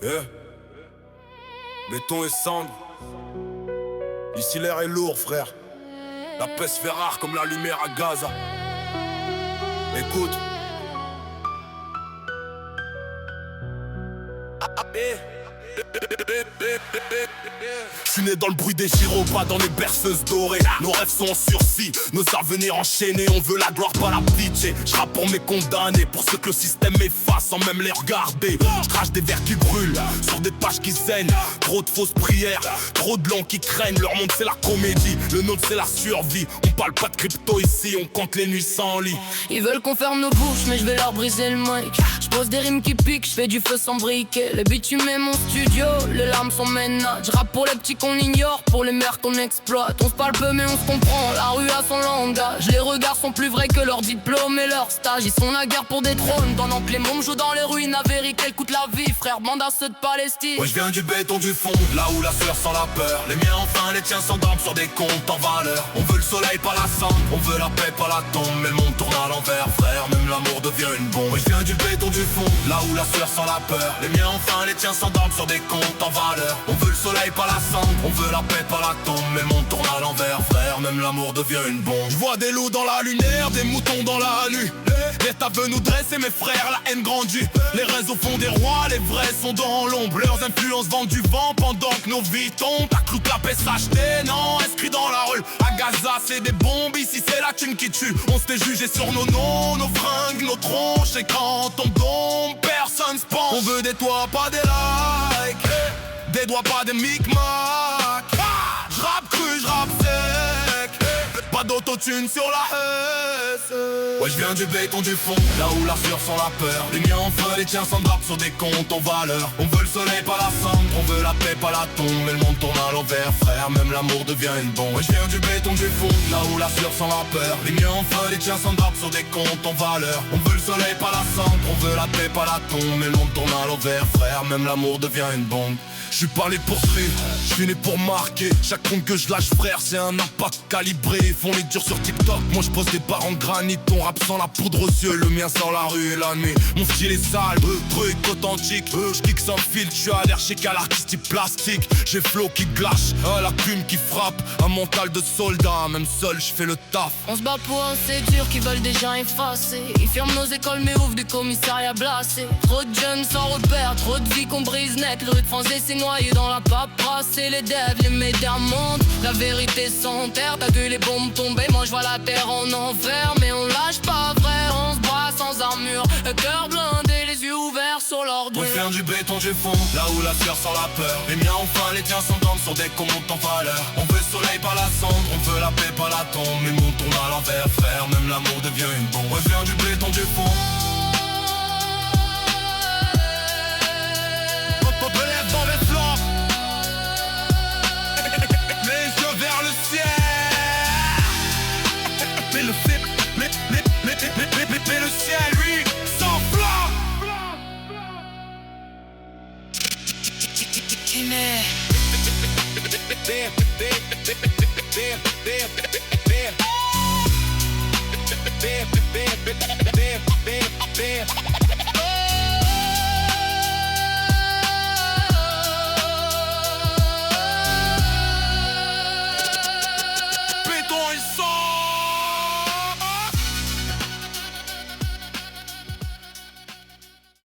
Yeah. Béton et cendre. Ici l'air est lourd, frère. La peste fait rare comme la lumière à Gaza. Écoute. Je suis né dans le bruit des gyros, pas dans les berceuses dorées. Nos rêves sont en sursis, nos avenirs enchaînés. On veut la gloire, pas la pitié. Je rappe pour mes condamnés, pour ceux que le système efface sans même les regarder. Je crache des vers qui brûlent, sur des pages qui saignent. Trop de fausses prières, trop de langues qui craignent. Leur monde c'est la comédie, le nôtre c'est la survie. On parle pas de crypto ici, on compte les nuits sans lit. Ils veulent qu'on ferme nos bouches, mais je vais leur briser le mic. Je pose des rimes qui piquent, je fais du feu sans briquet. Le bitume est mon studio, les larmes sont ménages. Je rappe pour les petits qu'on ignore, pour les mères qu'on exploite. On se parle peu mais on se comprend, la rue a son langage. Les regards sont plus vrais que leurs diplômes et leurs stages. Ils sont naguère pour des trônes, pendant que les mômes jouent dans les ruines. La vérité elle coûte la vie, frère, bande à ceux de Palestine. Ouais, je viens du béton du fond, là où la sueur sent la peur. Les miens enfin, les tiens s'endorment sur des comptes en valeur. On veut le soleil, pas la cendre, on veut la paix, pas la tombe. Mais le monde tourne à l'envers, frère, même l'amour devient une bombe. Ouais, je viens du béton du fond, là où la sueur sent la peur. Les miens enfin, les tiens s'endorment sur des comptes en valeur. On veut le soleil, pas la cendre, on veut la paix, pas la tombe. Mais le monde tourne à l'envers, frère, même l'amour devient une bombe. Je vois des loups dans la lumière, des moutons dans la nuit. L'État veut nous dresser, mes frères, la haine grandit. Les réseaux font des rois, les vrais sont dans l'ombre. Leurs influences vendent du vent pendant que nos vies tombent. T'as cru que la paix s'achetait, non, inscrit dans la rue. À Gaza, c'est des bombes, ici c'est la thune qui tue. On s'était jugé sur nos noms, nos fringues, nos tronches. Et quand on tombe, personne se penche. On veut des toits, pas des likes. Des doigts, pas des micmacs. J'rappe cru, j'rappe sec. Pas d'autotune sur la haisse. Ouais, je viens du béton du fond, là où la sueur sent la peur. Les miens en feu, les tiens s'endorment sur des comptes en valeur. On veut le soleil, pas la cendre, on veut la paix, pas la tombe. Mais le monde tourne à l'envers, frère, même l'amour devient une bombe. Ouais, je viens du béton du fond, là où la sueur sent la peur. Les miens en feu, les tiens s'endorment sur des comptes en valeur. On veut le soleil, pas la cendre, on veut la paix, pas la tombe. Mais le monde tourne à l'envers, frère, même l'amour devient une bombe. Je suis pas né pour street, je suis né pour marquer. Chaque compte que je lâche, frère, c'est un impact calibré. Ils font les durs sur TikTok, moi je pose des barres en granit. Ton rap sans la poudre aux yeux, le mien sans la rue et la nuit. Mon style est sale, truc authentique. Je kick sans filtre, je suis allergique à l'artistique plastique. J'ai flow qui glache, la plume qui frappe. Un mental de soldat, même seul je fais le taf. On se bat pour un sédur qui veulent déjà effacer. Ils ferment nos écoles mais ouvrent du commissariat blasé. Trop de jeunes sans repère, trop de vie qu'on brise net. Le rue de français c'est noyé dans la paperasse. Et les devs, les médias montent. La vérité s'enterre, t'as vu les bombes tomber. Moi je vois la terre en enfer. Mais on lâche pas frère, on se bat sans armure. Le cœur blindé, les yeux ouverts sur l'ordure. On vient du béton du fond, là où la sueur sent la peur. Les miens enfin, les tiens s'endorment sur des comptes en valeur. On veut le soleil, pas la cendre, on veut la paix, pas la tombe. Mais le monde tourne à l'envers, frère, même l'amour devient une bombe. On vient du béton du fond. Relève dans les flancs. Les yeux vers le ciel. Mais le ciel, mais le ciel, lui, s'enflamme.